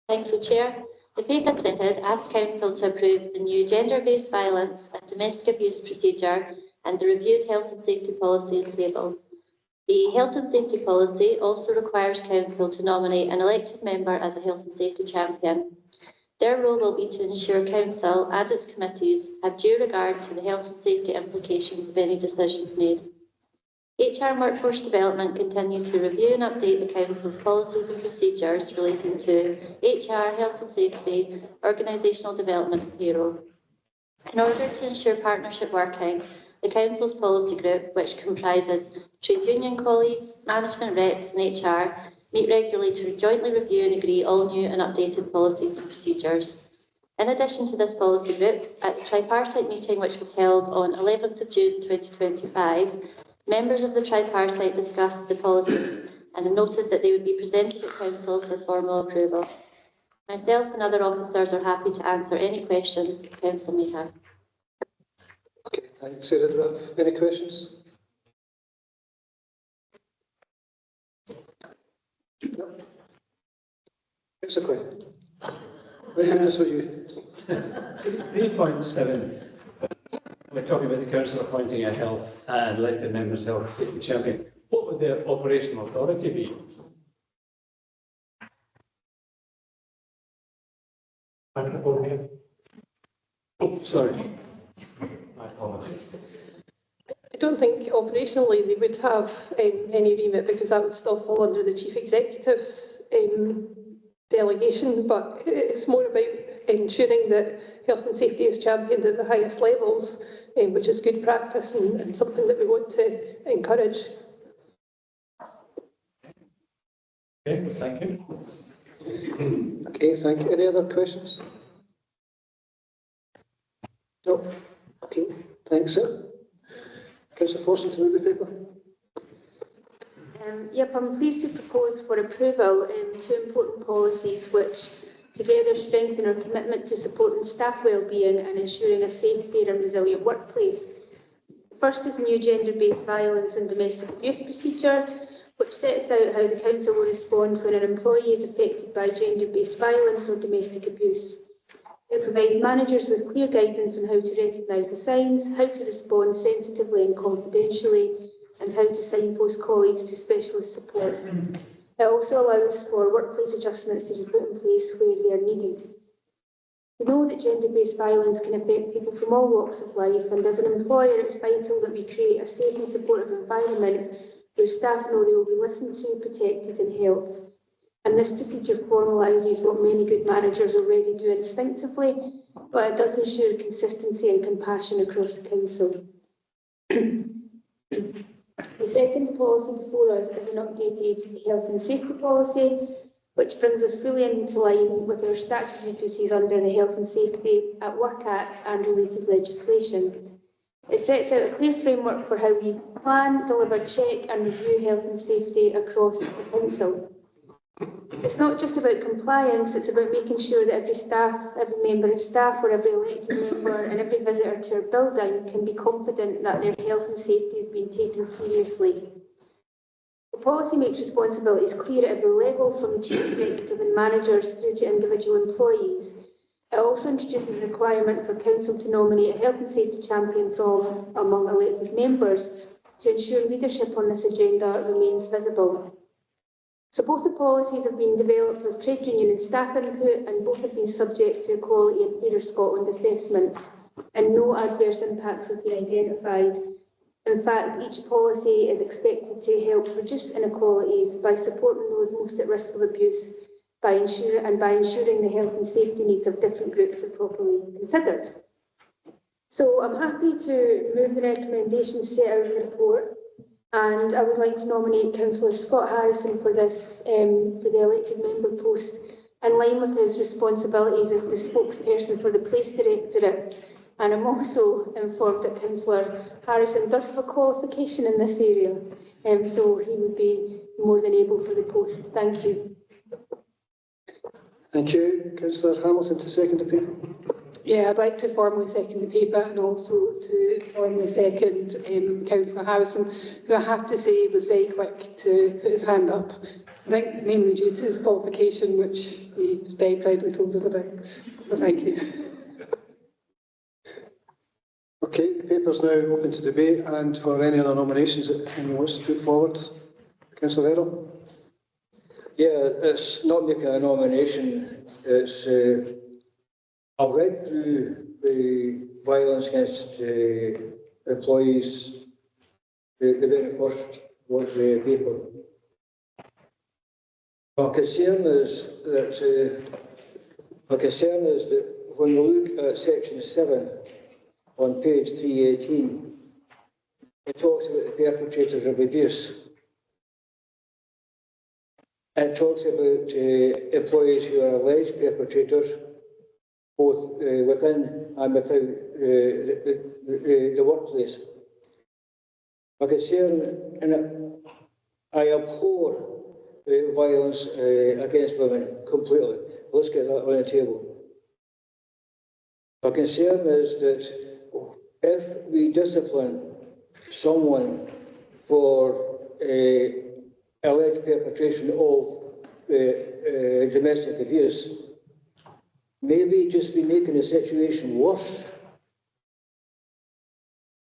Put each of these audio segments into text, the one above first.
Thank you, Chair. The paper presented asks Council to approve the new gender-based violence and domestic abuse procedure and the reviewed health and safety policies tabled. The health and safety policy also requires Council to nominate an elected member as a health and safety champion. Their role will be to ensure Council and its committees have due regard to the health and safety implications of any decisions made. HR and Workforce Development continues to review and update the Council's policies and procedures relating to HR, health and safety, organisational development and payroll. In order to ensure partnership working, the Council's policy group, which comprises trade union colleagues, management reps and HR, meet regularly to jointly review and agree all new and updated policies and procedures. In addition to this policy group, at the tripartite meeting which was held on 11th of June 2025, members of the tripartite discussed the policies and have noted that they would be presented at Council for formal approval. Myself and other officers are happy to answer any questions the Council may have. Okay, thanks. Sarah, do you have any questions? No? It's a question. This for you. 3.7. We're talking about the Council appointing a health and elected members health and safety champion. What would their operational authority be? Oh, sorry. My apologies. I don't think operationally they would have any remit because that would still fall under the Chief Executive's delegation, but it's more about ensuring that health and safety is championed at the highest levels, which is good practice and something that we want to encourage. Okay, thank you. Okay, thank you. Any other questions? No? Okay, thanks, sir. Councillor Forson to move the paper. Yep, I'm pleased to propose for approval two important policies which together strengthen our commitment to supporting staff wellbeing and ensuring a safe, fair and resilient workplace. First is the new gender-based violence and domestic abuse procedure, which sets out how the Council will respond when an employee is affected by gender-based violence or domestic abuse. It provides managers with clear guidance on how to recognise the signs, how to respond sensitively and confidentially, and how to signpost colleagues to specialist support. It also allows for workplace adjustments to be put in place where they are needed. We know that gender-based violence can affect people from all walks of life, and as an employer it's vital that we create a safe and supportive environment where staff know they will be listened to, protected and helped. And this procedure formalises what many good managers already do instinctively, but it does ensure consistency and compassion across the Council. The second policy before us is an updated health and safety policy, which brings us fully into line with our statutory duties under the Health and Safety at Work Act and related legislation. It sets out a clear framework for how we plan, deliver, check and review health and safety across the Council. It's not just about compliance, it's about making sure that every member of staff or every elected member and every visitor to our building can be confident that their health and safety is being taken seriously. The policy makes responsibilities clear at every level, from the Chief Executive and managers through to individual employees. It also introduces a requirement for Council to nominate a health and safety champion from among elected members to ensure leadership on this agenda remains visible. So both the policies have been developed with trade union and staff input, and both have been subject to Equality and Fairer Scotland assessments, and no adverse impacts have been identified. In fact, each policy is expected to help reduce inequalities by supporting those most at risk of abuse, by ensuring the health and safety needs of different groups are properly considered. So I'm happy to move the recommendations set out in the report. And I would like to nominate Councillor Scott Harrison for this, for the elected member post, in line with his responsibilities as the spokesperson for the Police Directorate. And I'm also informed that Councillor Harrison does have a qualification in this area, so he would be more than able for the post. Thank you. Thank you. Councillor Hamilton to second the paper. Yeah, I'd like to formally second the paper and also to formally second Councillor Harrison, who I have to say was very quick to put his hand up I think mainly due to his qualification, which he very proudly told us about. So thank you. Okay, the paper's now open to debate and for any other nominations that anyone wants to put forward. Councillor Errol? Yeah, it's not making a nomination. It's I've read through the violence against employees. The very first was the paper. My concern is that when we look at section 7 on page 318, it talks about the perpetrators of abuse. And it talks about employees who are alleged perpetrators, both within and without the workplace. My concern, and I abhor violence against women completely. Let's get that on the table. My concern is that if we discipline someone for alleged perpetration of domestic abuse, maybe just be making the situation worse.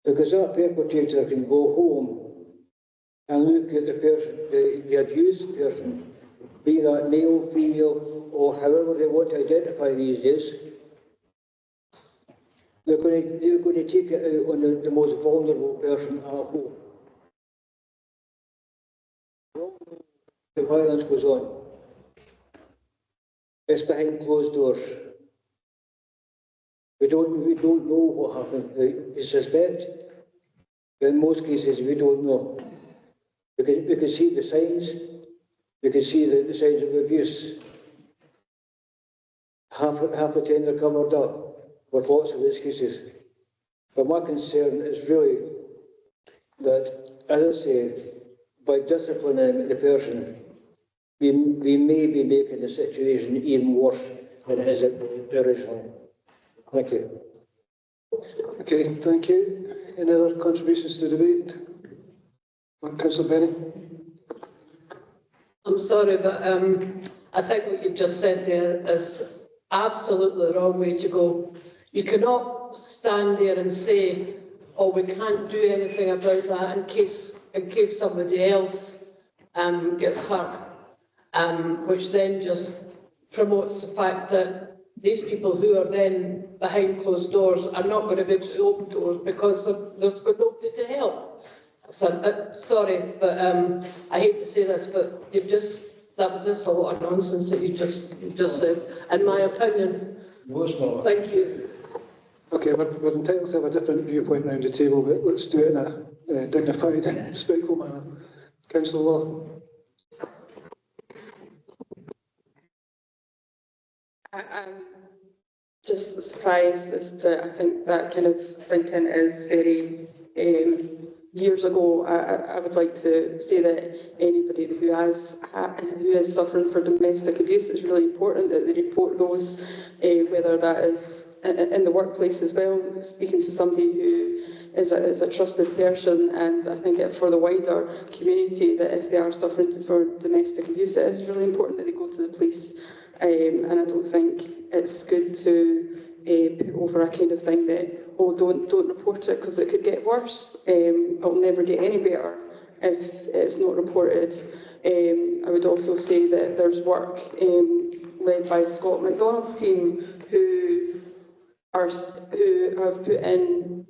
Because that perpetrator can go home and look at the person, the abused person, be that male, female, or however they want to identify these days. They're going to take it out on the most vulnerable person at home. The violence goes on. It's behind closed doors. We don't know what happened. We suspect, but in most cases we don't know. We can see the signs. We can see the signs of abuse. Half the time they're covered up with lots of excuses. But my concern is really that, as I say, by disciplining the person, we may be making the situation even worse than it is originally. Thank you. Okay, thank you. Any other contributions to the debate? Councillor Benny? I'm sorry, but I think what you've just said there is absolutely the wrong way to go. You cannot stand there and say, oh, we can't do anything about that in case somebody else gets hurt, which then just promotes the fact that these people who are then behind closed doors are not going to be able to open doors because there's got nobody to help. So, sorry, but I hate to say this, but that was just a lot of nonsense that you just said, in my opinion. No, it's not. Thank you. Okay, we're entitled to have a different viewpoint around the table, but let's do it in a dignified and respectful manner. Councillor Law? I'm just surprised as to, I think that kind of thinking is very years ago. I would like to say that anybody who is suffering for domestic abuse, it's really important that they report those, whether that is in the workplace as well, speaking to somebody who is a trusted person, and I think for the wider community that if they are suffering for domestic abuse, it is really important that they go to the police. And I don't think it's good to put over a kind of thing that, oh, don't report it because it could get worse. It'll never get any better if it's not reported. I would also say that there's work led by Scott MacDonald's team who have put in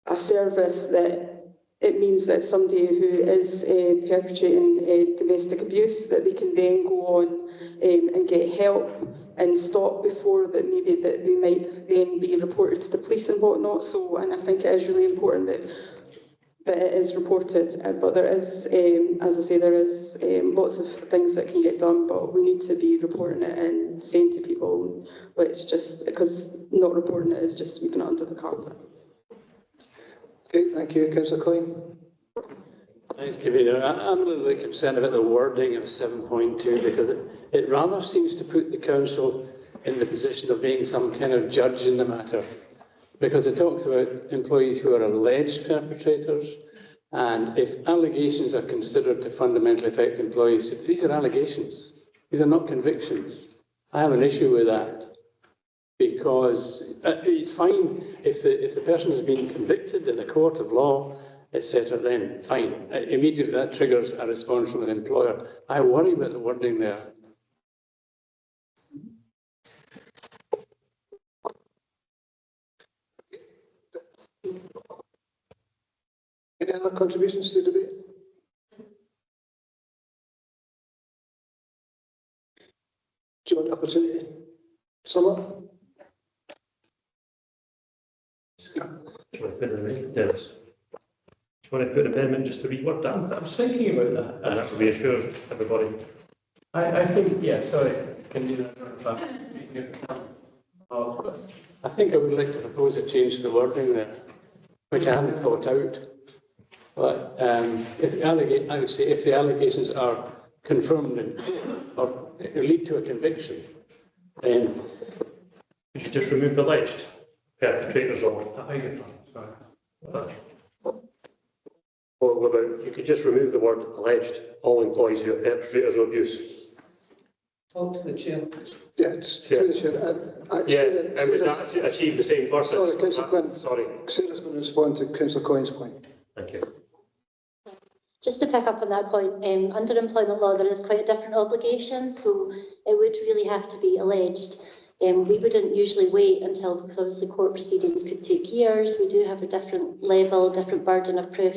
a service that it means that if somebody who is perpetrating domestic abuse, that they can then go on and get help and stop before that maybe that they might then be reported to the police and whatnot. So, and I think it is really important that it is reported. But there is, as I say, there is lots of things that can get done, but we need to be reporting it and saying to people, let's just, because not reporting it is just sweeping it under the carpet. Okay, thank you. Councillor Coyne? Thanks, Convener. I'm really concerned about the wording of 7.2 because it rather seems to put the council in the position of being some kind of judge in the matter, because it talks about employees who are alleged perpetrators, And if allegations are considered to fundamentally affect employees, these are allegations. These are not convictions. I have an issue with that because it's fine if the person has been convicted in a court of law, etc., then fine. Immediately that triggers a response from the employer. I worry about the wording there. Any other contributions to the debate? Do you want the opportunity to sum up? Do you want to put an amendment, Dennis? Do you want to put an amendment just to reword that? I was thinking about that. And that will reassure everybody. I think, yeah, sorry. Can you I think I would like to propose a change to the wording there, which I hadn't thought out. But I would say if the allegations are confirmed in court or lead to a conviction, then You should just remove the alleged perpetrators or or what about, you could just remove the word alleged, all employees who are perpetrators of abuse. Talk to the chair. Yeah, it's through the chair. And would that achieve the same purpose? Sorry, Councillor Quinn. Sorry. Sarah's going to respond to Councillor Coyne's point. Thank you. Just to pick up on that point, under employment law there is quite a different obligation, so it would really have to be alleged. We wouldn't usually wait until, because obviously court proceedings could take years. We do have a different level, different burden of proof.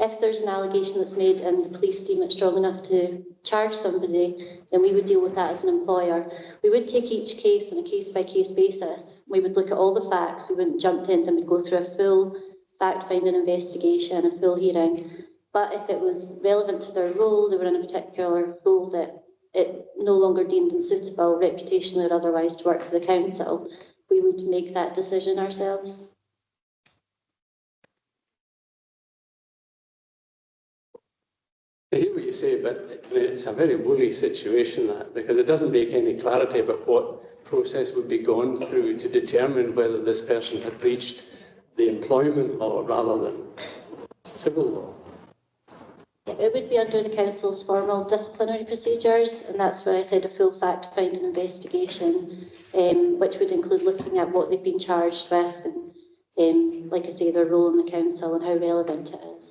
If there's an allegation that's made and the police deem it strong enough to charge somebody, then we would deal with that as an employer. We would take each case on a case-by-case basis. We would look at all the facts. We wouldn't jump to them. We'd go through a full fact-finding investigation, a full hearing. But if it was relevant to their role, they were in a particular role that it no longer deemed them suitable, reputationally or otherwise, to work for the council, we would make that decision ourselves. I hear what you say, but it's a very woolly situation, that, because it doesn't make any clarity about what process would be gone through to determine whether this person had breached the employment law rather than civil law. It would be under the council's formal disciplinary procedures, and that's where I said a full fact-finding investigation, which would include looking at what they've been charged with and, like I say, their role in the council and how relevant it is.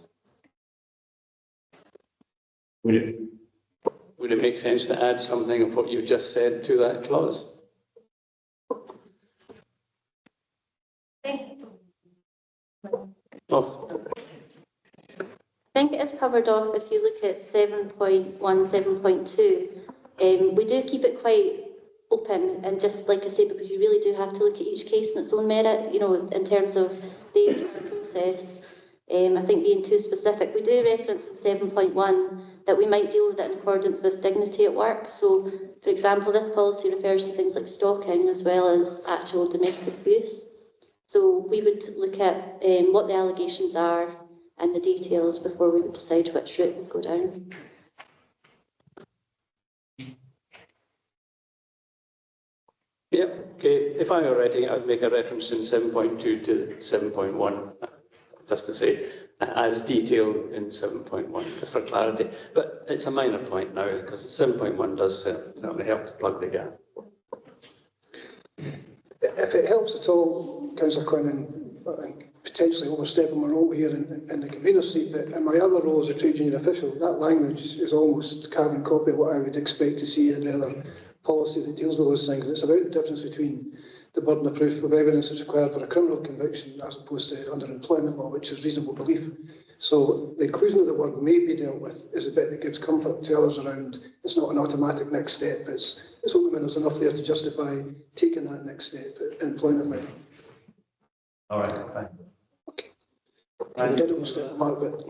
Would it make sense to add something of what you just said to that clause? Oh. I think it is covered off if you look at 7.1, 7.2. We do keep it quite open, and just like I say, because you really do have to look at each case in its own merit, you know, in terms of the entire process. I think being too specific, we do reference in 7.1 that we might deal with it in accordance with dignity at work. So, for example, this policy refers to things like stalking as well as actual domestic abuse. So we would look at what the allegations are and the details before we would decide which route we'd go down. Yep, okay. If I were writing it, I'd make a reference in 7.2 to 7.1, just to say, as detailed in 7.1, just for clarity. But it's a minor point now, because 7.1 does certainly help to plug the gap. If it helps at all, Councillor Quinn, and potentially overstepping my role here in the convener seat, but in my other role as a trade union official, that language is almost carbon copy of what I would expect to see in other policy that deals with those things. And it's about the difference between the burden of proof of evidence that's required for a criminal conviction as opposed to under employment law, which is reasonable belief. So the inclusion of the word may be dealt with is a bit that gives comfort to others around. It's not an automatic next step. It's only when there's enough there to justify taking that next step at employment level. All right, thank you. Okay. I did almost step mark, but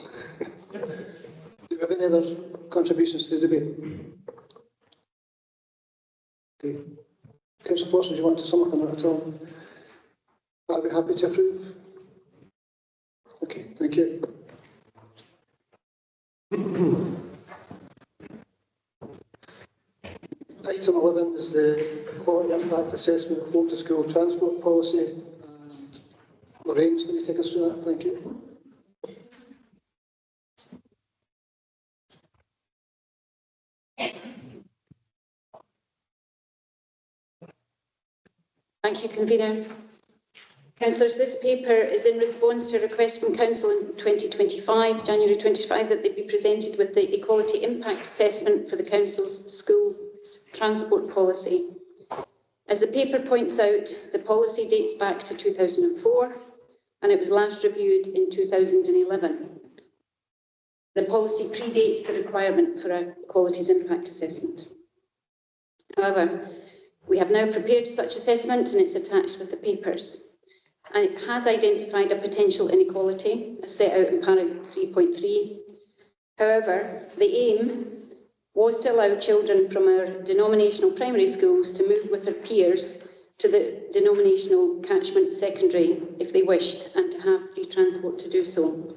do you have any other contributions to the debate? Okay. Councillor Forster, do you want to sum up on that at all? I'll be happy to approve. Okay, thank you. Item 11 is the quality impact assessment of Walk to School transport policy. And Lorraine's going to take us through that. Thank you. Thank you, Convener. Councillors, this paper is in response to a request from Council in 2025, January 25, that they be presented with the Equality Impact Assessment for the Council's school transport policy. As the paper points out, the policy dates back to 2004 and it was last reviewed in 2011. The policy predates the requirement for a Equalities Impact Assessment. However, we have now prepared such assessment and it's attached with the papers. And it has identified a potential inequality, as set out in paragraph 3.3. However, the aim was to allow children from our denominational primary schools to move with their peers to the denominational catchment secondary if they wished, and to have free transport to do so.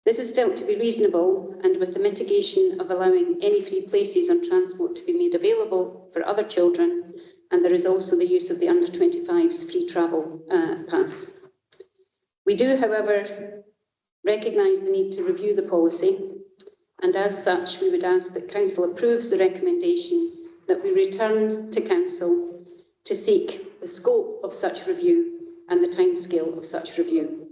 This is felt to be reasonable, and with the mitigation of allowing any free places on transport to be made available for other children, and there is also the use of the under 25s free travel pass. We do, however, recognise the need to review the policy, and as such, we would ask that Council approves the recommendation that we return to Council to seek the scope of such review and the timescale of such review.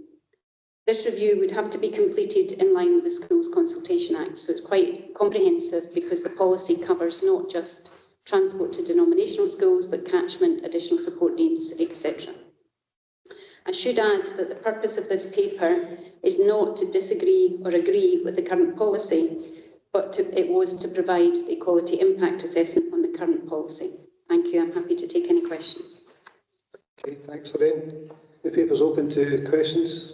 This review would have to be completed in line with the Schools Consultation Act, so it's quite comprehensive because the policy covers not just transport to denominational schools, but catchment, additional support needs, etc. I should add that the purpose of this paper is not to disagree or agree with the current policy, but it was to provide the Equality Impact Assessment on the current policy. Thank you. I'm happy to take any questions. Okay, thanks, Lorraine. The paper's open to questions.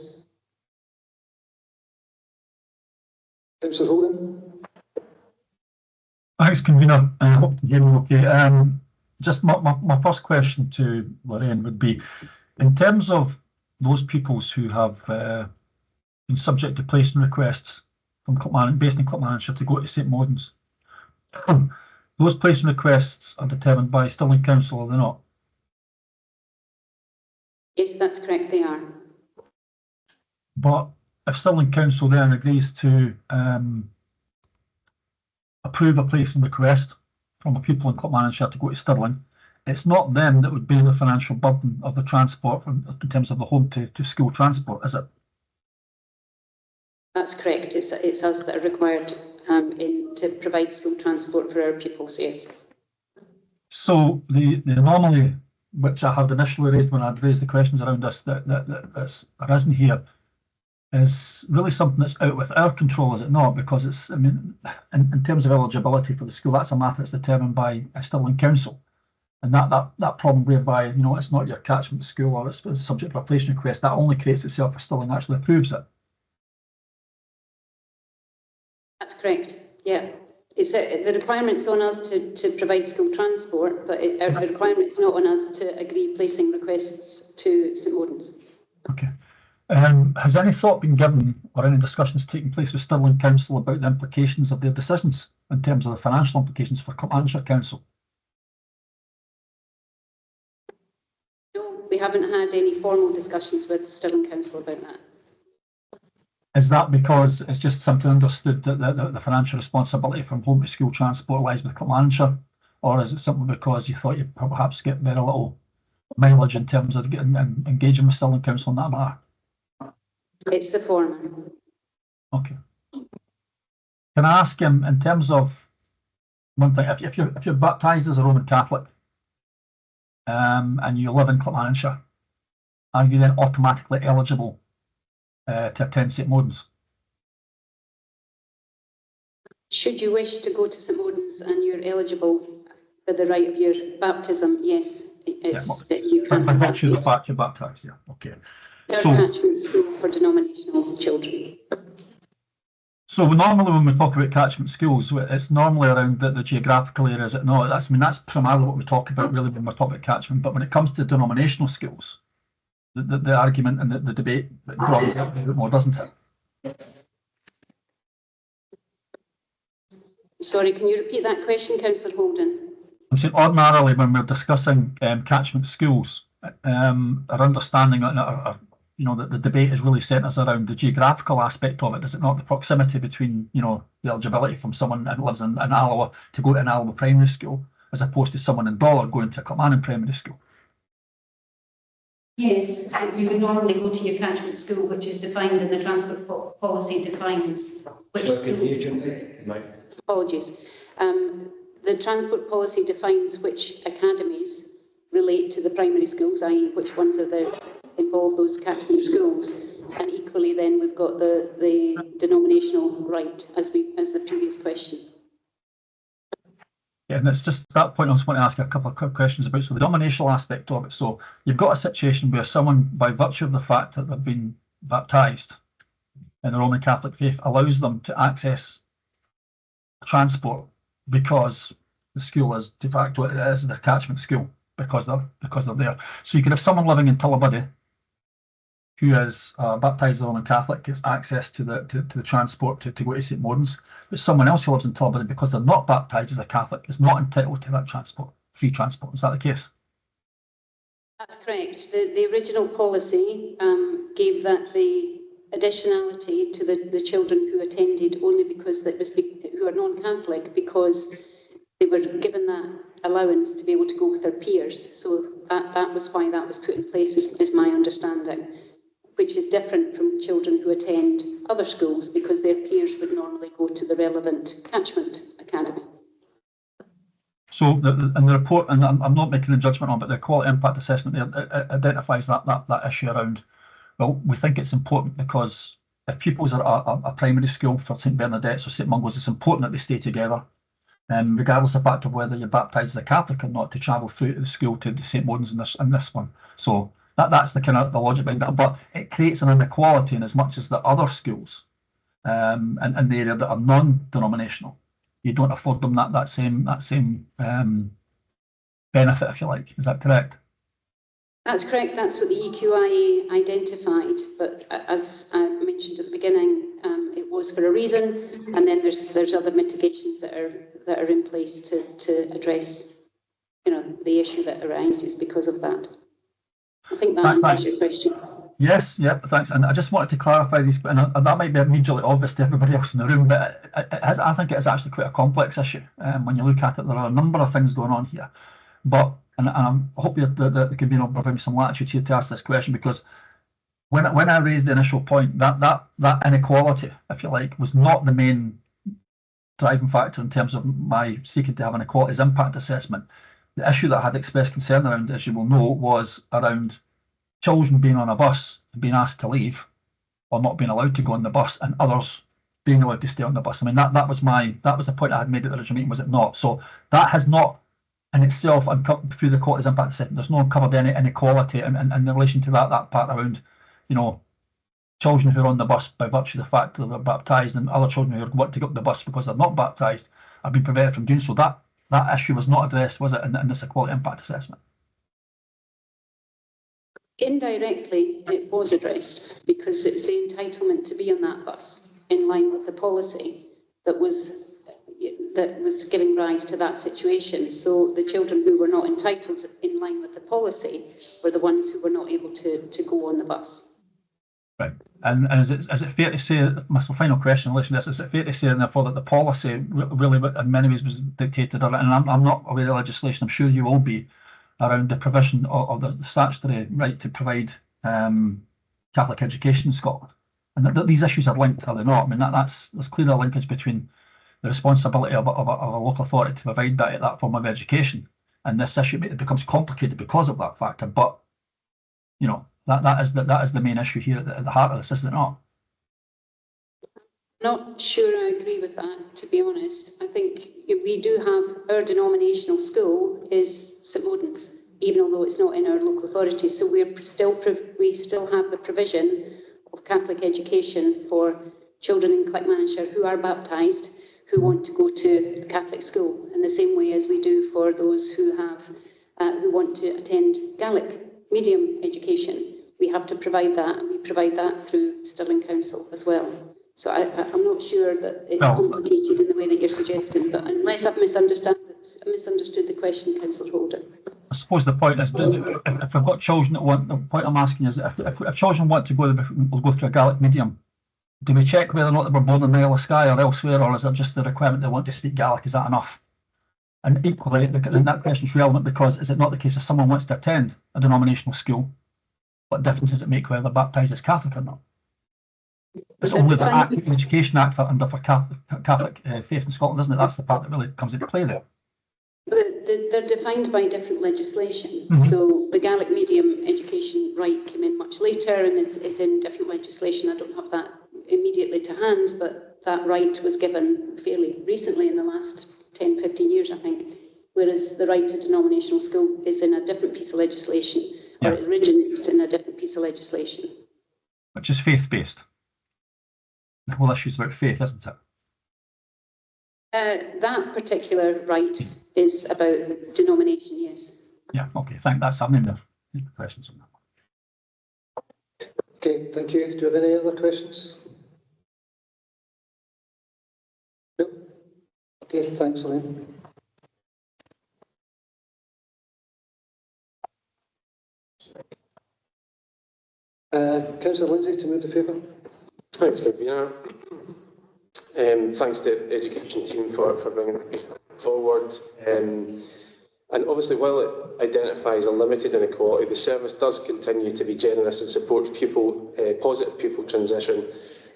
Councillor Holden. Thanks, Convener. I hope you hear me okay. Just my first question to Lorraine would be, in terms of those pupils who have been subject to placement requests from based in Clackmannanshire to go to St Maudens, those placement requests are determined by Stirling Council, are they not? Yes, that's correct, they are. But if Stirling Council then agrees to approve a placement request from a pupil in Clackmannanshire to go to Stirling, it's not them that would bear the financial burden of the transport in terms of the home to school transport, is it? That's correct. It's us that are required to provide school transport for our pupils, yes. So the anomaly, which I had initially raised when I'd raised the questions around this, that's arisen here, is really something that's out with our control, is it not? Because it's, I mean, in terms of eligibility for the school, that's a matter that's determined by Stirling Council. And that problem whereby, you know, it's not your catchment school or it's subject to a placement request, that only creates itself if Stirling actually approves it. That's correct, yeah. The requirement's on us to provide school transport, but the requirement's not on us to agree placing requests to St Maudens. Okay. Has any thought been given or any discussions taken place with Stirling Council about the implications of their decisions in terms of the financial implications for Clackmannanshire Council? No, we haven't had any formal discussions with Stirling Council about that. Is that because it's just simply understood that the financial responsibility from home to school transport lies with Clackmannanshire, or is it simply because you thought you'd perhaps get very little mileage in terms of getting engaging with Stirling Council on that matter? It's the former. Okay. Can I ask him, in terms of one thing, if you're baptised as a Roman Catholic and you live in Clackmannanshire, are you then automatically eligible to attend St Maudens? Should you wish to go to St Maudens and you're eligible for the right of your baptism, yes, you can. By virtue of the fact you're baptised, yeah, okay. Third catchment school for denominational children. So normally when we talk about catchment schools, it's normally around the geographical area, is it not? That's primarily what we talk about really when we talk about catchment, but when it comes to denominational schools, the argument and the debate broadens out a bit more, doesn't it? Sorry, can you repeat that question, Councillor Holden? I'm saying ordinarily when we're discussing catchment schools, our understanding, you know, that the debate is really centres around the geographical aspect of it, is it not? The proximity between, you know, the eligibility from someone that lives in Alloa to go to an Alloa primary school, as opposed to someone in Dollar going to a Clackmannan primary school. Yes, you would normally go to your catchment school, which is defined in the transport policy defines which schools. Apologies. The transport policy defines which academies relate to the primary schools, i.e. which ones are there involve those catchment schools. And equally then we've got the denominational right as the previous question. Yeah, and it's just that point I just want to ask you a couple of quick questions about. So the denominational aspect of it. So you've got a situation where someone, by virtue of the fact that they've been baptised in the Roman Catholic faith, allows them to access transport because the school is de facto, it is their catchment school because they're there. So you could have someone living in Tullibody who is baptised Roman Catholic, gets access to the transport to go to St Maudens, but someone else who lives in Tullibody, because they're not baptised as a Catholic, is not entitled to that transport, free transport. Is that the case? That's correct. The original policy gave that the additionality to the children who attended only because that was who are non-Catholic, because they were given that allowance to be able to go with their peers. So that was why that was put in place, is my understanding, which is different from children who attend other schools because their peers would normally go to the relevant catchment academy. So in the report, and I'm not making a judgment on, but the quality impact assessment there identifies that issue around, well, we think it's important because if pupils are at a primary school for St Bernadette's or St Mungo's, it's important that they stay together, regardless of the fact of whether you're baptised as a Catholic or not, to travel through to the school to St Maudens in this one. So that's the kind of the logic behind that, but it creates an inequality in as much as the other schools in the area that are non-denominational, you don't afford them that same benefit, if you like. Is that correct? That's correct. That's what the EQIA identified. But as I mentioned at the beginning, it was for a reason, and then there's other mitigations that are in place to address, the issue that arises because of that. I think that answers your question. Yes, yeah, thanks. And I just wanted to clarify these, and that might be immediately obvious to everybody else in the room, but I think it is actually quite a complex issue. When you look at it, there are a number of things going on here. But, and I hope that there can be provide some latitude here to ask this question, because when I raised the initial point, that inequality, if you like, was not the main driving factor in terms of my seeking to have an equalities impact assessment. The issue that I had expressed concern around, as you will know, was around children being on a bus and being asked to leave or not being allowed to go on the bus, and others being allowed to stay on the bus. I mean, that was the point I had made at the original meeting, was it not? So that has not in itself uncovered through the qualities impact assessment. There's no uncovered any inequality in relation to that part around, children who are on the bus by virtue of the fact that they're baptised, and other children who want to get up the bus because they're not baptised have been prevented from doing so. That issue was not addressed, was it, in this equality impact assessment? Indirectly, it was addressed because it was the entitlement to be on that bus in line with the policy that was giving rise to that situation. So the children who were not entitled in line with the policy were the ones who were not able to go on the bus. Right. And is it fair to say, my final question in relation to this, is it fair to say therefore that the policy really in many ways was dictated, and I'm not aware of legislation, I'm sure you will be, around the provision of the statutory right to provide Catholic education in Scotland, and that these issues are linked, are they not? I mean, there's clearly a linkage between the responsibility of a local authority to provide that form of education, and this issue becomes complicated because of that factor. But that is the main issue here at the heart of this, is it not? Not sure I agree with that, to be honest. I think we do have our denominational school is St Maudens, even although it's not in our local authority. So we still have the provision of Catholic education for children in Clackmannanshire who are baptised, who want to go to a Catholic school, in the same way as we do for those who want to attend Gaelic medium education. We have to provide that, and we provide that through Stirling Council as well. So I'm not sure that it's complicated in the way that you're suggesting, but unless I've misunderstood the question, Councillor Holder. I suppose the point is, if I've got children that want, the point I'm asking is, if children want to go through a Gaelic medium, do we check whether or not they were born in the Isle of Skye or elsewhere, or is it just the requirement they want to speak Gaelic? Is that enough? And equally, because that question is relevant, because is it not the case if someone wants to attend a denominational school what difference does it make whether they're baptised as Catholic or not? It's They're only the defined- Education Act for Catholic faith in Scotland, isn't it? That's the part that really comes into play there. They're defined by different legislation. Mhm. So the Gaelic medium education right came in much later and is in different legislation. I don't have that immediately to hand, but that right was given fairly recently in the last 10, 15 years, I think, whereas the right to denominational school is in a different piece of legislation, or it originated in a different piece of legislation. Which is faith-based. The whole issue is about faith, isn't it? That particular right is about denomination, yes. Yeah, okay, that's I mean the questions on that. Okay, thank you. Do you have any other questions? No? Okay, thanks, Elaine. Councillor Lindsay to move the paper. Thanks, Convener. Thanks to the education team for bringing it forward. And obviously, while it identifies a limited inequality, the service does continue to be generous and supports positive pupil transition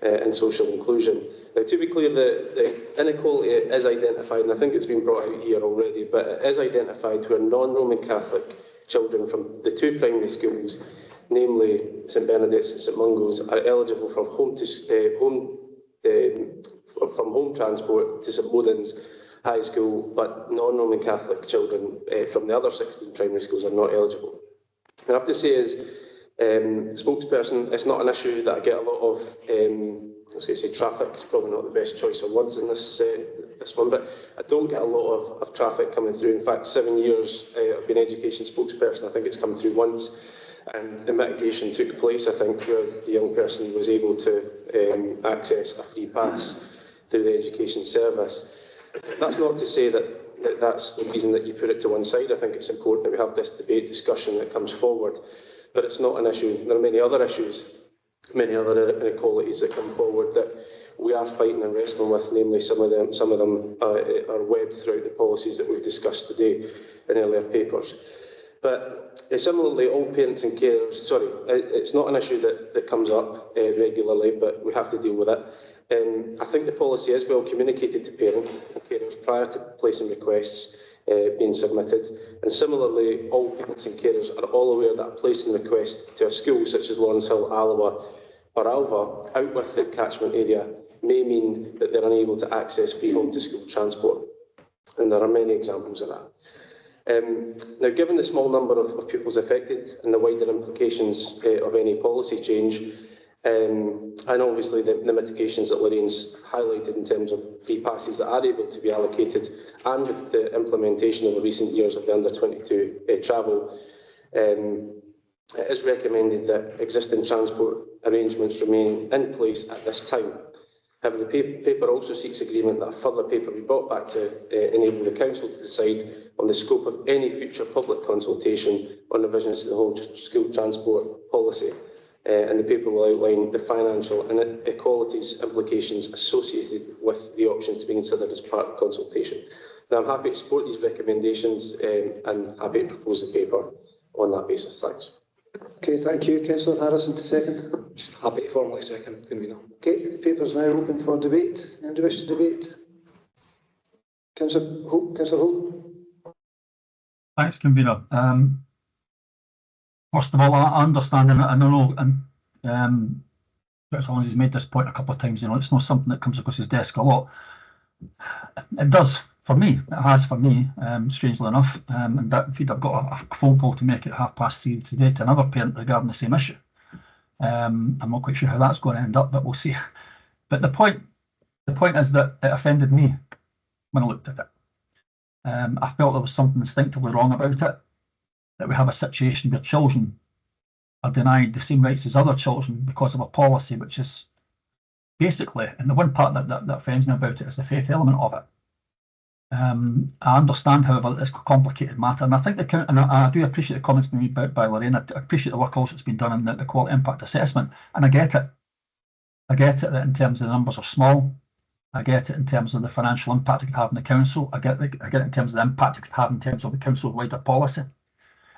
and social inclusion. Now, to be clear, the inequality is identified, and I think it's been brought out here already, but it is identified where non-Roman Catholic children from the two primary schools, namely St Bernadette's and St Mungo's, are eligible from home transport to St Bodin's High School, but non-Roman Catholic children from the other 16 primary schools are not eligible. I have to say, as spokesperson, it's not an issue that I get a lot of, I was going to say traffic, it's probably not the best choice of words in this one, but I don't get a lot of traffic coming through. In fact, 7 years I've been education spokesperson, I think it's come through once. And the mitigation took place, I think, where the young person was able to access a free pass through the education service. That's not to say that that's the reason that you put it to one side. I think it's important that we have this debate, discussion that comes forward. But it's not an issue. There are many other issues, many other inequalities that come forward that we are fighting and wrestling with, namely some of them are webbed throughout the policies that we've discussed today in earlier papers. But similarly, all parents and carers, it's not an issue that comes up regularly, but we have to deal with it. I think the policy is well communicated to parents and carers prior to placing requests being submitted. And similarly, all parents and carers are all aware that placing a request to a school such as Lawrence Hill, Alloa or Alva out with the catchment area may mean that they're unable to access free home to school transport. And there are many examples of that. Now, given the small number of pupils affected and the wider implications of any policy change, and obviously the mitigations that Lorraine's highlighted in terms of free passes that are able to be allocated, and the implementation over recent years of the under-22 travel, it is recommended that existing transport arrangements remain in place at this time. However, the paper also seeks agreement that a further paper be brought back to enable the Council to decide on the scope of any future public consultation on revisions to the whole school transport policy. And the paper will outline the financial inequalities implications associated with the options to be considered as part of consultation. Now, I'm happy to support these recommendations and happy to propose the paper on that basis. Thanks. Okay, thank you. Councillor Harrison to second. Just happy to formally second, Convener. Okay, the paper is now open for debate. Anybody wish to debate? Councillor Holt. Thanks, Convener. First of all, I understand, and I know, and Councillor Lindsay's made this point a couple of times, it's not something that comes across his desk a lot. It does for me, it has for me, strangely enough, and that indeed I've got a phone call to make at 3:30 today to another parent regarding the same issue. I'm not quite sure how that's going to end up, but we'll see. But the point is that it offended me when I looked at it. I felt there was something instinctively wrong about it, that we have a situation where children are denied the same rights as other children because of a policy which is basically, and the one part that offends me about it is the faith element of it. I understand, however, that it's a complicated matter, and I think and I do appreciate the comments being made by Lorraine. I appreciate the work also that's been done in the quality impact assessment, and I get it. I get it that in terms of the numbers are small. I get it in terms of the financial impact it could have on the council. I get it in terms of the impact it could have in terms of the council's wider policy.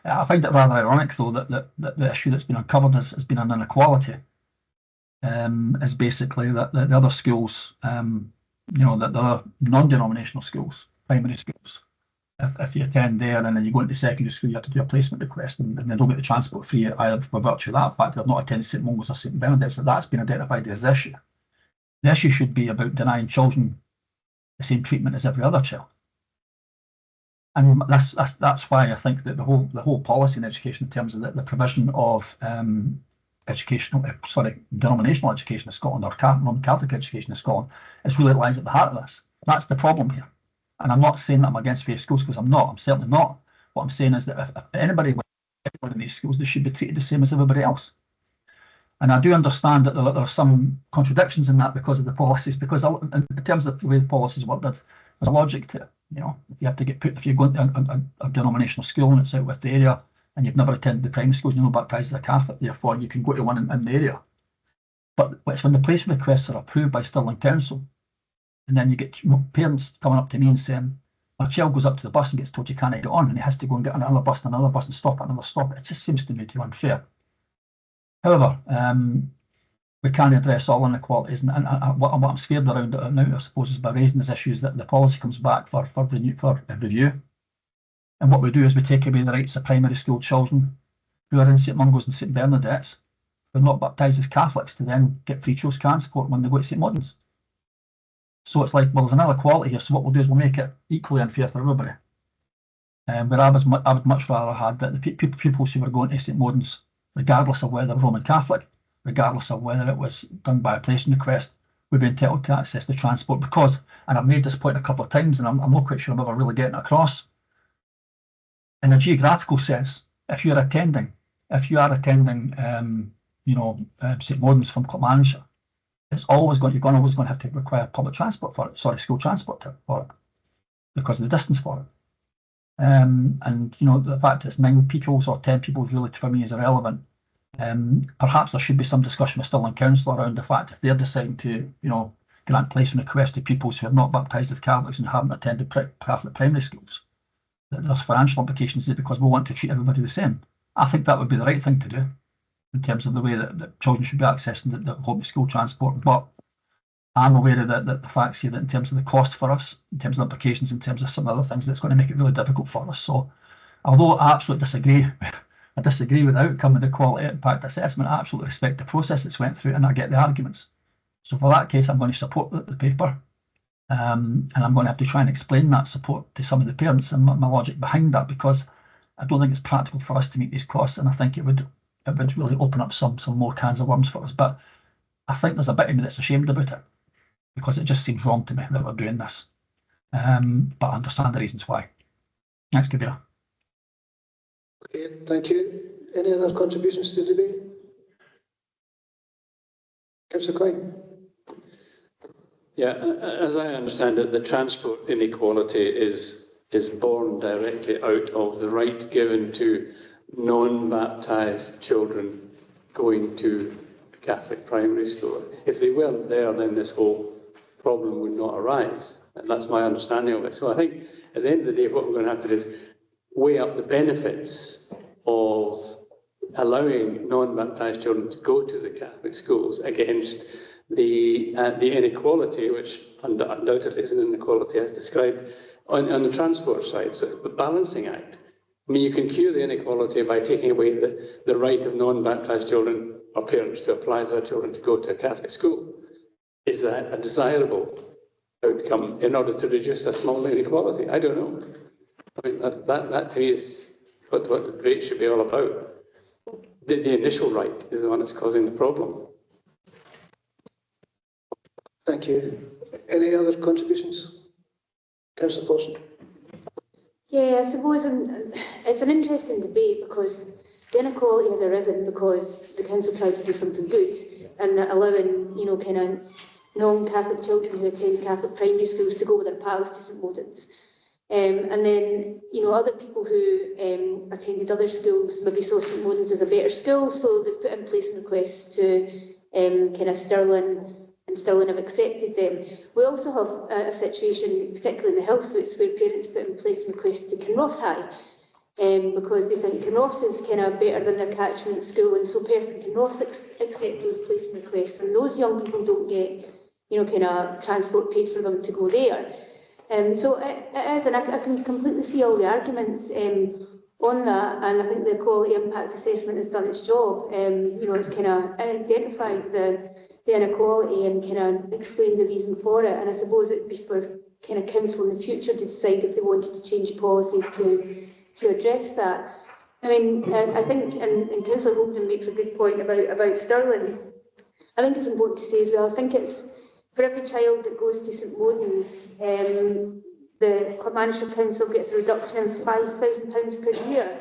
I find it rather ironic, though, that the issue that's been uncovered has been an inequality. Is basically that the other schools, that the other non-denominational schools, primary schools, if you attend there and then you go into secondary school, you have to do a placement request, and they don't get the transport free either by virtue of that fact they've not attended St Mungo's or St Bernadette's. That's been identified as the issue. The issue should be about denying children the same treatment as every other child. And that's why I think that the whole policy in education in terms of the provision of denominational education in Scotland, or Roman Catholic education in Scotland, is really lies at the heart of this. That's the problem here. And I'm not saying that I'm against faith schools, because I'm not. I'm certainly not. What I'm saying is that if anybody in these schools, they should be treated the same as everybody else. And I do understand that there are some contradictions in that because of the policies, because in terms of the way the policies work, there's a logic to it. If you have to get put, if you go into a denominational school and it's out with the area, and you've never attended the primary schools, you're not baptised as a Catholic, therefore you can go to one in the area. But it's when the placement requests are approved by Stirling Council, and then you get parents coming up to me and saying, my child goes up to the bus and gets told you can't get on, and he has to go and get another bus and stop at another stop. It just seems to me to be unfair. However, we can't address all inequalities, and what I'm scared around now, I suppose, is by raising these issues that the policy comes back for review. And what we do is we take away the rights of primary school children who are in St Mungo's and St Bernadette's, who are not baptised as Catholics, to then get free choice transport when they go to St Mungo's. So it's like, well, there's another equality here, so what we'll do is we'll make it equally unfair for everybody. But I would much rather have that the pupils who were going to St Mungo's, regardless of whether they're Roman Catholic, regardless of whether it was done by a placement request, would be entitled to access to transport, because, and I've made this point a couple of times, and I'm not quite sure I'm ever really getting it across, in a geographical sense, if you are attending, St Mungo's from Clackmannanshire, you're always going to have to require public transport for it, school transport for it, because of the distance for it. And the fact it's 9 pupils or 10 pupils really for me is irrelevant. Perhaps there should be some discussion with Stirling Council around the fact if they're deciding to, grant placement requests to pupils who are not baptised as Catholics and haven't attended Catholic primary schools, that there's financial implications there because we want to treat everybody the same. I think that would be the right thing to do in terms of the way that children should be accessing the public school transport. But I'm aware of the facts here that in terms of the cost for us, in terms of implications, in terms of some other things, that's going to make it really difficult for us. So, although I absolutely disagree, I disagree with the outcome of the quality impact assessment, I absolutely respect the process it's went through, and I get the arguments. So for that case, I'm going to support the paper, and I'm going to have to try and explain that support to some of the parents and my logic behind that, because I don't think it's practical for us to meet these costs, and I think it would really open up some more cans of worms for us. But I think there's a bit of me that's ashamed about it, because it just seems wrong to me that we're doing this. But I understand the reasons why. Thanks, Kabira. Okay, thank you. Any other contributions to the debate? Councillor Klein. Yeah, as I understand it, the transport inequality is born directly out of the right given to non-baptised children going to Catholic primary school. If they weren't there, then this whole problem would not arise. And that's my understanding of it. So I think at the end of the day, what we're going to have to do is weigh up the benefits of allowing non-baptised children to go to the Catholic schools against the inequality, which undoubtedly is an inequality as described on the transport side. So the balancing act. I mean, you can cure the inequality by taking away the right of non-baptised children or parents to apply for their children to go to a Catholic school. Is that a desirable outcome in order to reduce that small inequality? I don't know. I mean, that to me is what the debate should be all about. The initial right is the one that's causing the problem. Thank you. Any other contributions? Councillor Paulson. Yeah, I suppose it's an interesting debate because the inequality has arisen because the council tried to do something good and allowing, kind of non-Catholic children who attend Catholic primary schools to go with their pals to St Modens. And then, other people who attended other schools maybe saw St Modens as a better school, so they've put in placement requests to kind of Stirling, and Stirling have accepted them. We also have a situation, particularly in the health routes, where parents put in placement requests to Kinross High. because they think Kinross is kind of better than their catchment school, and so Perth and Kinross accept those placement requests, and those young people don't get, kind of transport paid for them to go there. So it is, and I can completely see all the arguments on that, and I think the quality impact assessment has done its job. It's kind of identified the inequality and kind of explained the reason for it, and I suppose it would be for kind of council in the future to decide if they wanted to change policies to address that. I mean, I think, and Councillor Holden makes a good point about Stirling. I think it's important to say as well, I think it's for every child that goes to St Modens, the Clackmannanshire Council gets a reduction in £5,000 per year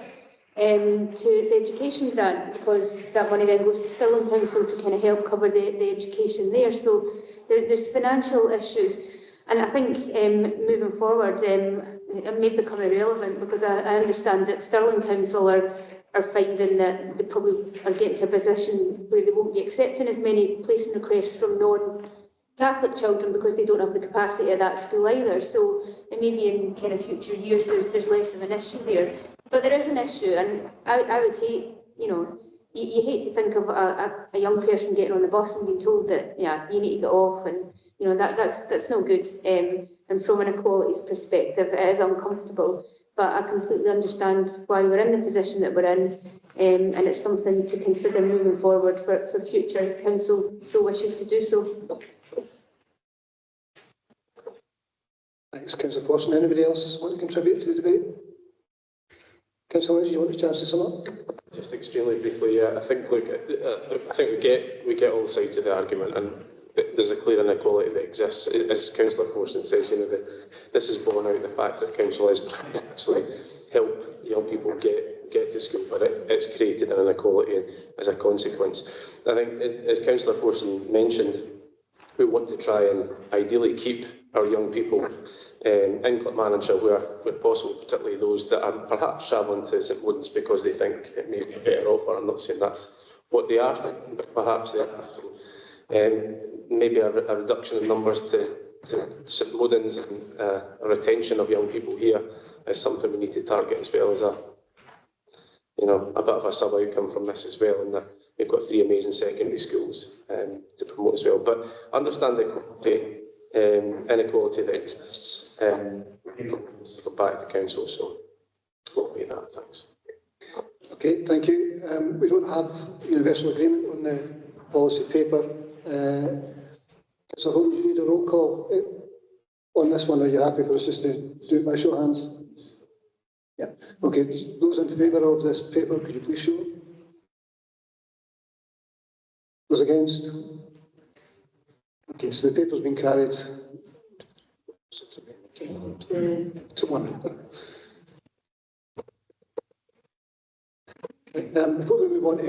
to its education grant, because that money then goes to Stirling Council to kind of help cover the education there. So there's financial issues. And I think moving forward, it may become irrelevant, because I understand that Stirling Council are finding that they probably are getting to a position where they won't be accepting as many placement requests from non-Catholic children, because they don't have the capacity at that school either. So it may be in kind of future years there's less of an issue there. But there is an issue, and I would hate, you hate to think of a young person getting on the bus and being told that, yeah, you need to get off, and that's no good. And from an equalities perspective, it is uncomfortable. But I completely understand why we're in the position that we're in, and it's something to consider moving forward for future council so wishes to do so. Thanks, Councillor Forson. Anybody else want to contribute to the debate? Councillor Lynch, do you want a chance to sum up? Just extremely briefly, yeah. I think we get all sides of the argument, and there's a clear inequality that exists. As Councillor Forson says, this is borne out the fact that council is trying to actually help young people get to school, but it's created an inequality as a consequence. I think, as Councillor Forson mentioned, we want to try and ideally keep our young people in Clackmannanshire where possible, particularly those that are perhaps travelling to St Modens because they think it may be a better offer. I'm not saying that's what they are thinking, but perhaps they are. So, maybe a reduction in numbers to St Modens and a retention of young people here is something we need to target, as well as a bit of a sub-outcome from this as well, and that we've got 3 amazing secondary schools to promote as well. But understand the inequality that exists, people go back to council, so we'll be that. Thanks. Okay, thank you. We don't have universal agreement on the policy paper. So I hope you need a roll call on this one. Are you happy for us just to do it by show of hands? Yeah. Okay, those in favour of this paper, could you please show? Those against? Okay, so the paper's been carried to 1. Before we move on to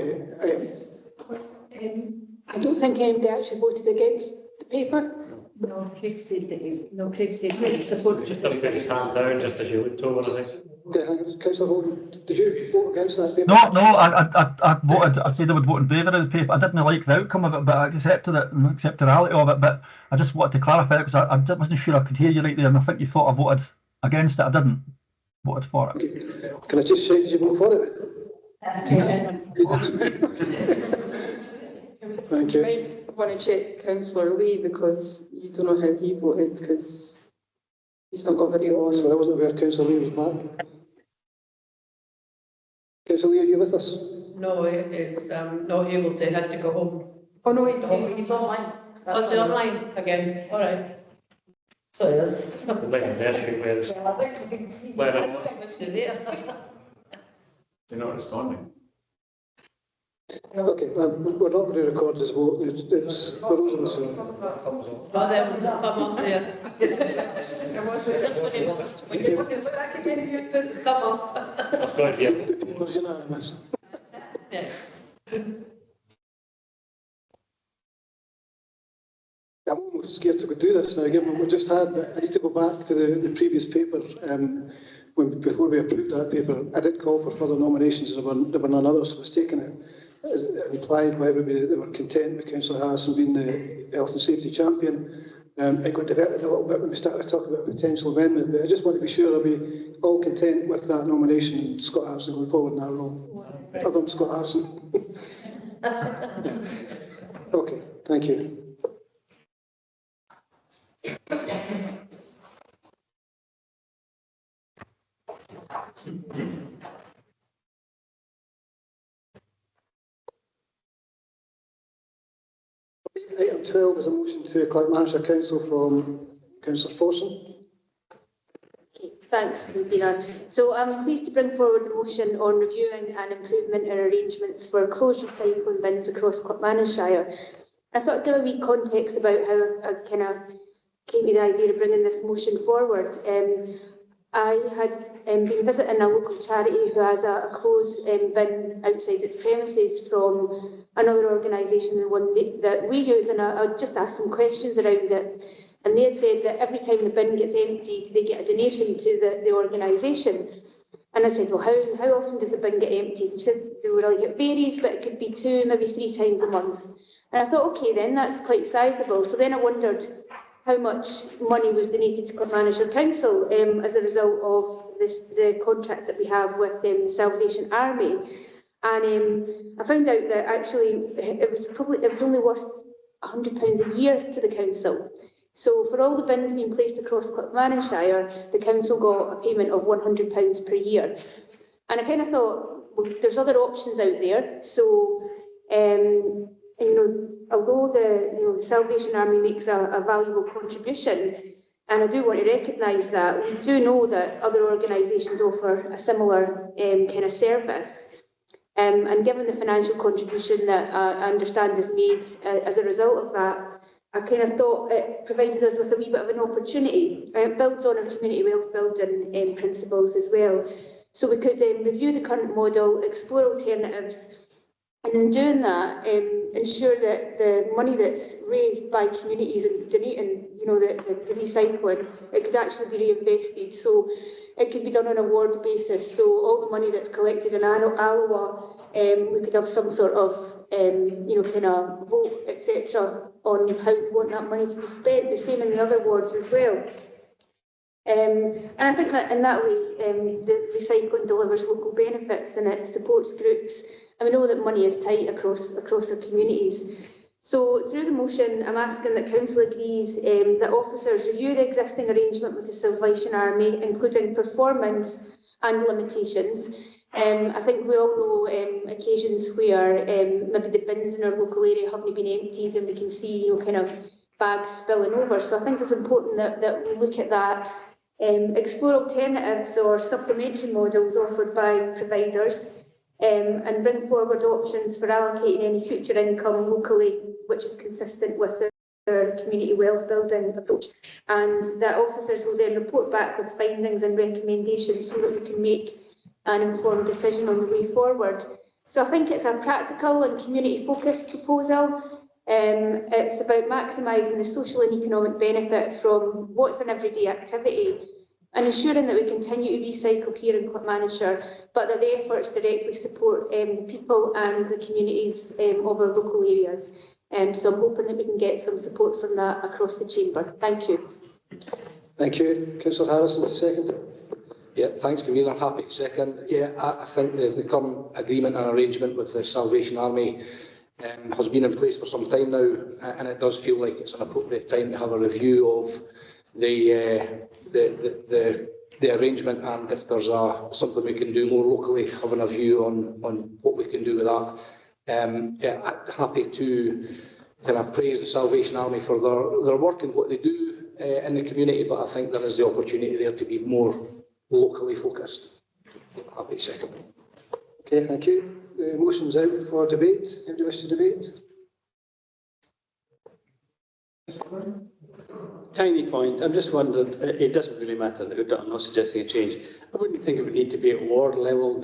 I don't think anybody actually voted against the paper. No, Craig said that he supported. Just put his hand down, just as you looked over, I think. Okay, hang on. Councillor Holden, did you vote against that paper? No, I voted. I said I would vote in favour of the paper. I didn't like the outcome of it, but I accepted it and accepted the reality of it. But I just wanted to clarify it because I wasn't sure I could hear you right there, and I think you thought I voted against it. I didn't. Voted for it. Okay. Can I just check? Did you vote for it? Thank you. You might want to check Councillor Lee, because you don't know how he voted, because he's not got video on. So I wasn't aware Councillor Lee was back. Councillor Lee, are you with us? No, he's not able to, had to go home. Oh no, he's online. That's online again, all right. So it is. Like a nursery where it's Well, I think we can see. Well, I think it's there. they're not responding. Okay, we're not going to record this vote. It's for those of us who... Well, there was a thumb up there. There wasn't. Just when it was, when you put the thumb up. That's going to be It was unanimous. Yes. I'm almost scared to go do this now, given what we just had, but I need to go back to the previous paper. Before we approved that paper, I did call for further nominations, and there were none others, so I was taking it implied by everybody that they were content with Councillor Harrison being the health and safety champion. It got diverted a little bit when we started talking about a potential amendment, but I just want to be sure that we all content with that nomination and Scott Harrison going forward in that role. Other than Scott Harrison. Yeah. Okay, thank you. Item 12 is a motion to Clackmannanshire Council from Councillor Forson. Okay, thanks, Convener. So I'm pleased to bring forward the motion on reviewing and improvement in arrangements for closed recycling bins across Clackmannanshire. I thought I'd give a wee context about how I kind of came to the idea of bringing this motion forward. I had been visiting a local charity who has a closed bin outside its premises from another organisation, the one that we use, and I just asked some questions around it. And they had said that every time the bin gets emptied, they get a donation to the organisation. And I said, well, how often does the bin get emptied? And she said, well, it varies, but it could be 2, maybe 3 times a month. And I thought, okay, then that's quite sizable. So then I wondered how much money was donated to Clackmannanshire Council as a result of the contract that we have with the Salvation Army. And I found out that actually it was only worth £100 a year to the council. So for all the bins being placed across Clackmannanshire, the council got a payment of £100 per year. And I kind of thought, well, there's other options out there. So, although the Salvation Army makes a valuable contribution, and I do want to recognise that, we do know that other organisations offer a similar kind of service. And given the financial contribution that I understand is made as a result of that, I kind of thought it provided us with a wee bit of an opportunity. It builds on our community wealth building principles as well. So we could review the current model, explore alternatives, and in doing that, ensure that the money that's raised by communities and donating, the recycling, it could actually be reinvested. So it could be done on a ward basis. So all the money that's collected in Alloa, we could have some sort of, kind of vote, etc., on how we want that money to be spent. The same in the other wards as well. And I think that in that way, the recycling delivers local benefits and it supports groups. And we know that money is tight across our communities. So through the motion, I'm asking that Council agrees that officers review the existing arrangement with the Salvation Army, including performance and limitations. I think we all know occasions where maybe the bins in our local area haven't been emptied and we can see, kind of bags spilling over. So I think it's important that we look at that, explore alternatives or supplementary models offered by providers, and bring forward options for allocating any future income locally, which is consistent with their community wealth building approach. And that officers will then report back with findings and recommendations so that we can make an informed decision on the way forward. So I think it's a practical and community-focused proposal. It's about maximising the social and economic benefit from what's an everyday activity and ensuring that we continue to recycle here in Clackmannanshire, but that the efforts directly support the people and the communities of our local areas. So I'm hoping that we can get some support from that across the chamber. Thank you. Thank you. Councillor Harrison to second. Yeah, thanks, Convener. Happy to second. Yeah, I think the current agreement and arrangement with the Salvation Army has been in place for some time now, and it does feel like it's an appropriate time to have a review of the arrangement, and if there's something we can do more locally, having a view on what we can do with that. Yeah, I'm happy to kind of praise the Salvation Army for their work and what they do in the community, but I think there is the opportunity there to be more locally focused. Happy to second. Okay, thank you. The motion's out for debate. Anybody wish to debate? Tiny point. I'm just wondering, it doesn't really matter that I'm not suggesting a change. I wouldn't think it would need to be at ward level.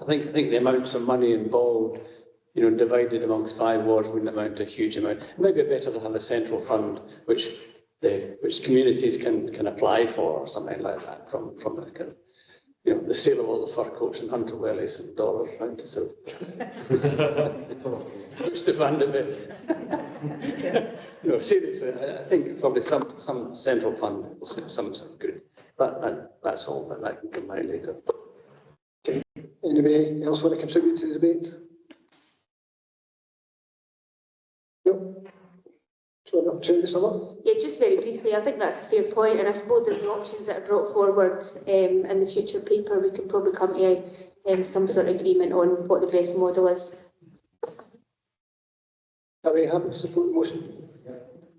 I think the amounts of money involved, divided amongst 5 wards wouldn't amount to a huge amount. It might be better to have a central fund which communities can apply for or something like that from the kind of you know, the sale of all the fur coats and hunter wellies and dollars, right, to sort of push the fund a bit. No, seriously, I think probably some central fund will do something good. But that's all, but that can come out later. Okay. Anybody else want to contribute to the debate? No? Do you want an opportunity to sum up? Yeah, just very briefly, I think that's a fair point, and I suppose that the options that are brought forward in the future paper, we can probably come to some sort of agreement on what the best model is. Are we happy to support the motion?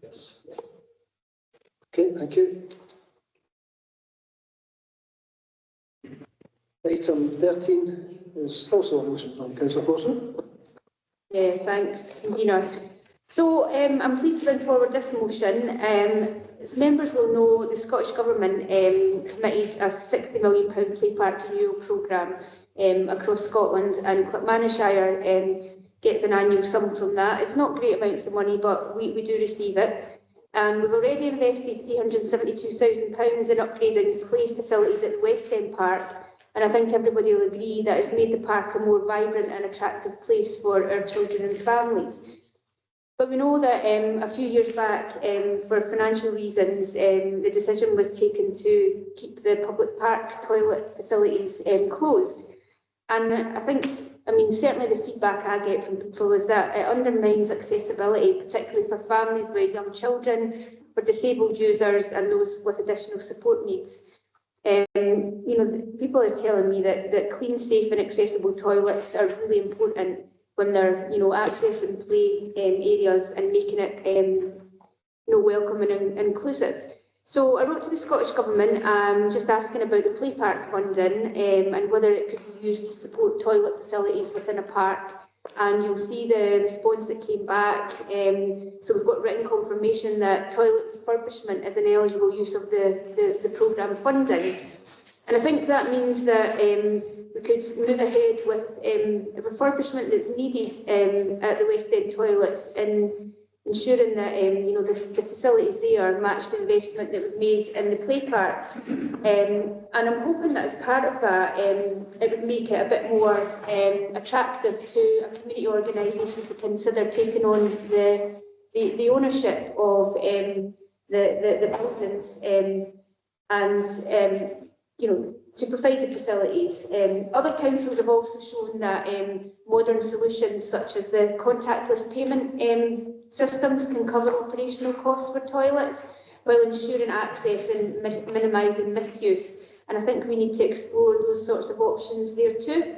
Yes. Okay, thank you. Item 13 is also a motion from Councillor Forson. Yeah, thanks, convener. So I'm pleased to bring forward this motion. As members will know, the Scottish Government committed a £60 million play park renewal programme across Scotland, and Clackmannanshire gets an annual sum from that. It's not great amounts of money, but we do receive it. We've already invested £372,000 in upgrading play facilities at the West End Park, and I think everybody will agree that it's made the park a more vibrant and attractive place for our children and families. But we know that a few years back, for financial reasons, the decision was taken to keep the public park toilet facilities closed. And I mean, certainly the feedback I get from people is that it undermines accessibility, particularly for families with young children, for disabled users and those with additional support needs. You know, people are telling me that clean, safe and accessible toilets are really important when they're, you know, accessing play areas and making it, you know, welcoming and inclusive. So I wrote to the Scottish Government just asking about the play park funding and whether it could be used to support toilet facilities within a park. And you'll see the response that came back. So we've got written confirmation that toilet refurbishment is an eligible use of the programme funding. And I think that means that we could move ahead with refurbishment that's needed at the West End toilets, and ensuring that you know, the facilities there match the investment that we've made in the play park. And I'm hoping that as part of that, it would make it a bit more attractive to a community organisation to consider taking on the ownership of the buildings and you know, to provide the facilities. Other councils have also shown that modern solutions such as the contactless payment systems can cover operational costs for toilets while ensuring access and minimising misuse. And I think we need to explore those sorts of options there too.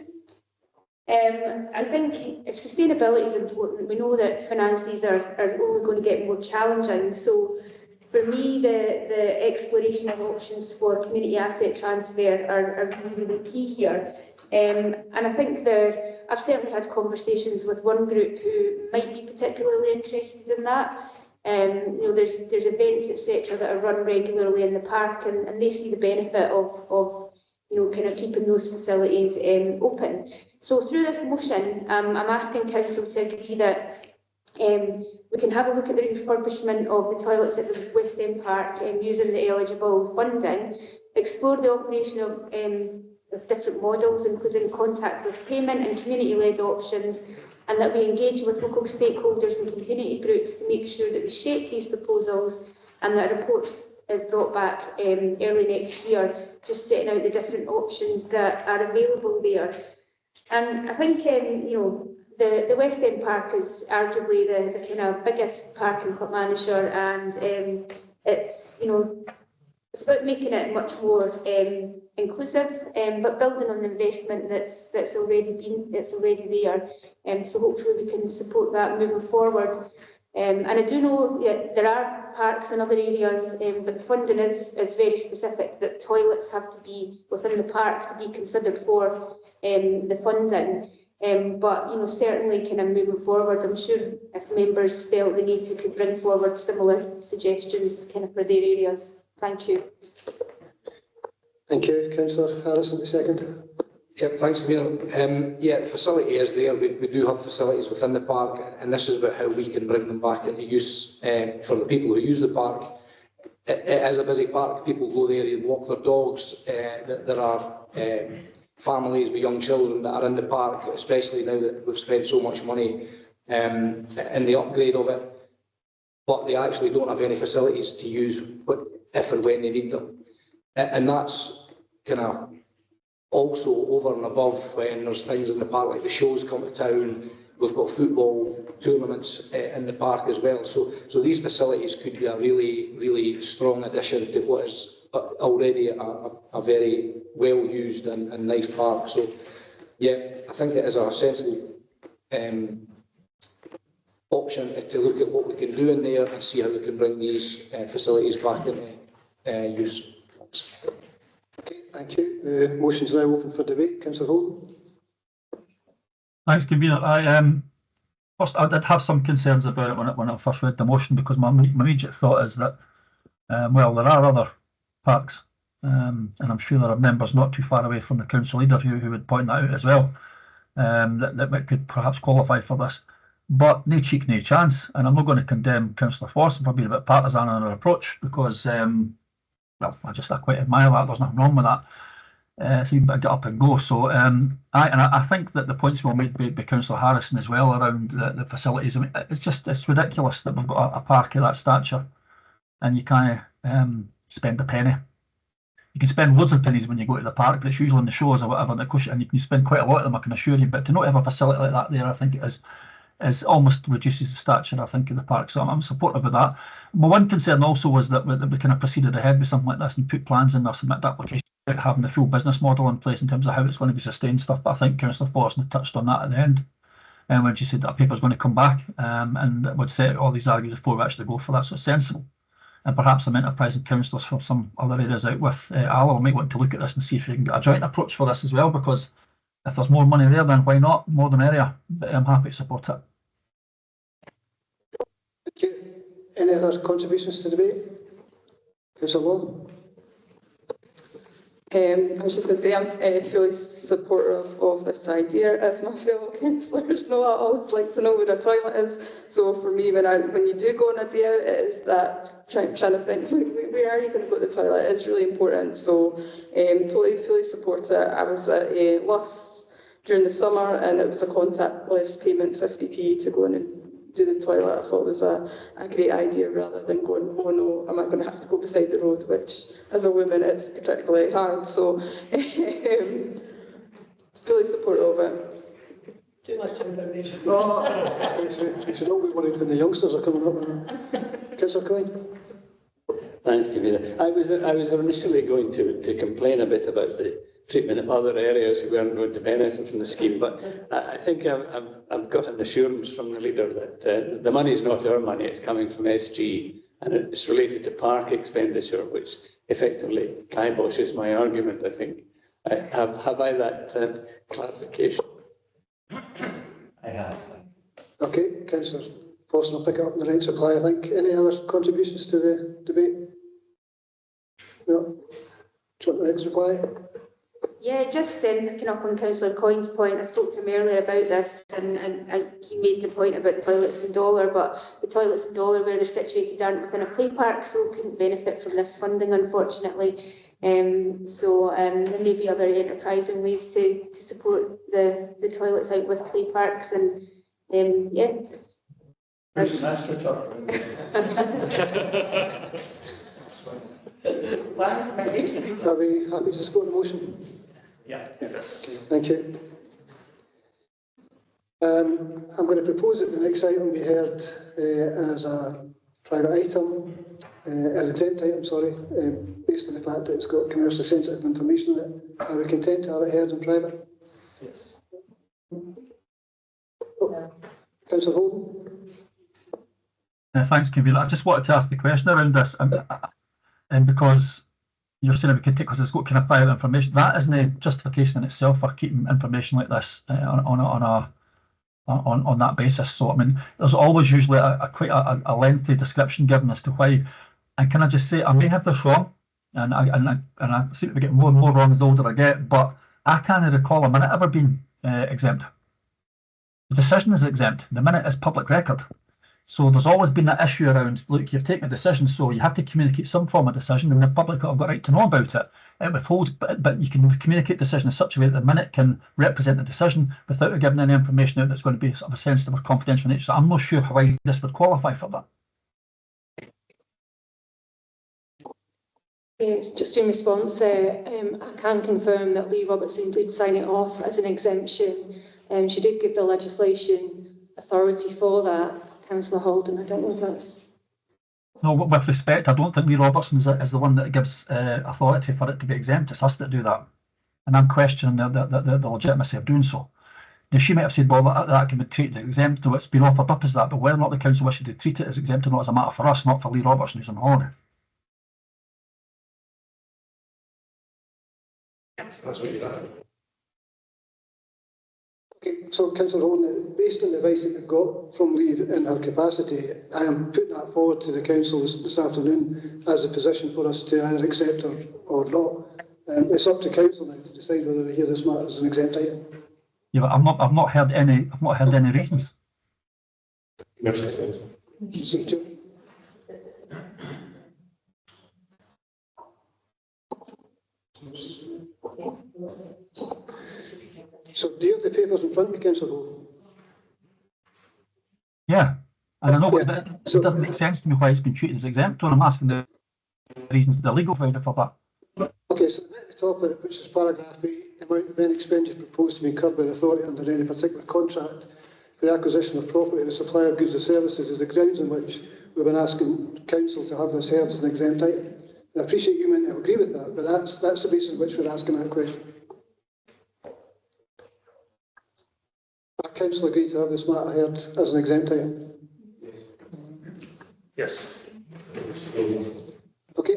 I think sustainability is important. We know that finances are only going to get more challenging. So for me, the exploration of options for community asset transfer are really key here. And I think I've certainly had conversations with one group who might be particularly interested in that. You know, there's events, etc., that are run regularly in the park, and they see the benefit of you know, kind of keeping those facilities open. So through this motion, I'm asking council to agree that we can have a look at the refurbishment of the toilets at the West End Park using the eligible funding, explore the operation of different models, including contactless payment and community-led options, and that we engage with local stakeholders and community groups to make sure that we shape these proposals and that a report is brought back early next year, just setting out the different options that are available there. And I think, you know, the West End Park is arguably the kind of biggest park in Clackmannanshire, and it's, you know, it's about making it much more inclusive, but building on the investment that's already there. So hopefully we can support that moving forward. And I do know that there are parks in other areas, but the funding is very specific, that toilets have to be within the park to be considered for the funding. But, you know, certainly kind of moving forward, I'm sure if members felt the need, they could bring forward similar suggestions kind of for their areas. Thank you. Thank you. Councillor Harrison, the second. Yeah, thanks, Convener. Yeah, the facility is there. We do have facilities within the park, and this is about how we can bring them back into use for the people who use the park. It is a busy park. People go there and walk their dogs. There are families with young children that are in the park, especially now that we've spent so much money in the upgrade of it, but they actually don't have any facilities to use if and when they need them. And that's kind of also over and above when there's things in the park, like the shows come to town. We've got football tournaments in the park as well. So these facilities could be a really, really strong addition to what is already a very well used and nice park. So yeah, I think it is a sensible option to look at what we can do in there and see how we can bring these facilities back into use. Okay, thank you. The motion's now open for debate. Councillor Holden. Thanks, Convener. First, I did have some concerns about it when I first read the motion, because my immediate thought is that, well, there are other parks, and I'm sure there are members not too far away from the council leader who would point that out as well, that could perhaps qualify for this. But no cheek, no chance, and I'm not going to condemn Councillor Forson for being a bit partisan in her approach, because, well, I quite admire that. There's nothing wrong with that. So you better get up and go. So I think that the points were made by Councillor Harrison as well around the facilities. I mean, it's ridiculous that we've got a park of that stature and you can't spend a penny. You can spend loads of pennies when you go to the park, but it's usually on the shows or whatever, and you can spend quite a lot of them, I can assure you. But to not have a facility like that there, I think it is almost reduces the stature, I think, of the park. So I'm supportive of that. My one concern also was that we kind of proceeded ahead with something like this and put plans in or submit applications without having the full business model in place in terms of how it's going to be sustained stuff. But I think Councillor Forson touched on that at the end, and when she said that paper's going to come back and would set all these arguments before we actually go for that. So it's sensible. And perhaps some enterprising councillors from some other areas out with Allo might want to look at this and see if you can get a joint approach for this as well, because if there's more money there, then why not? More the merrier. But I'm happy to support it. Thank you. Any other contributions to debate? Councillor Long. I was just going to say I'm fully supportive of this idea, as my fellow councillors know. I always like to know where a toilet is. So for me, when you do go on a day out, it is that trying to think, where are you going to go to the toilet? It's really important. So totally fully support it. I was at a Luss during the summer, and it was a contactless payment, 50p to go in and do the toilet. I thought it was a great idea, rather than going, oh no, am I going to have to go beside the road, which as a woman it's particularly hard. So fully supportive of it. Too much information. Oh, you should all be worried when the youngsters are coming up. Councillor Coyne. Thanks, Convener. I was initially going to complain a bit about the treatment of other areas who weren't going to benefit from the scheme, but I think I've got an assurance from the leader that the money is not our money, it's coming from SG, and it's related to park expenditure, which effectively kiboshes my argument, I think. Have I that clarification? I have. Okay, Councillor Forson will pick it up in the right supply, I think. Any other contributions to the debate? No? Do you want the next reply? Yeah, just picking up on Councillor Coyne's point, I spoke to him earlier about this, and he made the point about toilets and dollar, but the toilets and dollar where they're situated aren't within a play park, so couldn't benefit from this funding, unfortunately. So there may be other enterprising ways to support the toilets out with play parks, and yeah. Where's the AstroTurf? Are we happy to support the motion? Yeah. Yes. Thank you. I'm going to propose that the next item be heard as a private item, as exempt item, sorry, based on the fact that it's got commercially sensitive information in it. Are we content to have it heard in private? Yes. Councillor Holden? Thanks, Convener. I just wanted to ask the question around this, and because you're saying we can take, because it's got kind of private information, that isn't a justification in itself for keeping information like this on that basis. So I mean, there's always usually quite a lengthy description given as to why. And can I just say, I may have this wrong, and I seem to be getting more and more wrong as the older I get, but I can't recall a minute ever being exempt. The decision is exempt. The minute is public record. So there's always been that issue around, look, you've taken a decision, so you have to communicate some form of decision, and the public have got right to know about it. It withholds, but you can communicate decision in such a way that the minute can represent the decision without giving any information out that's going to be sort of a sensitive or confidential nature. So I'm not sure how this would qualify for that. Yes, just in response there, I can confirm that Lee Robertson did sign it off as an exemption. She did give the legislation authority for that, Councillor Holden. I don't know if that's... No, with respect, I don't think Lee Robertson is the one that gives authority for it to be exempt. It's us that do that. And I'm questioning the legitimacy of doing so. Now, she might have said, well, that can be treated as exempt, so it's been offered up as that, but whether or not the council wishes to treat it as exempt or not is a matter for us, not for Lee Robertson, who's on holiday. That's what you're asking. Okay, so Councillor Holden, based on the advice that we've got from Lee in her capacity, I am putting that forward to the council this afternoon as a position for us to either accept or not. It's up to council now to decide whether we hear this matter as an exempt item. Yeah, but I've not heard any reasons. So do you have the papers in front of you, Councillor Holden? Yeah, and I know that it doesn't make sense to me why it's been treated as exempt, or I'm asking the reasons, the legal provider for that. Okay, so at the top of it, which is paragraph 8, the amount of any expenditure proposed to be incurred by the authority under any particular contract for the acquisition of property and the supply of goods or services is the grounds on which we've been asking council to have this held as an exempt item. And I appreciate you might not agree with that, but that's the basis on which we're asking that question. Our council agreed to have this matter heard as an exempt item. Yes. Okay.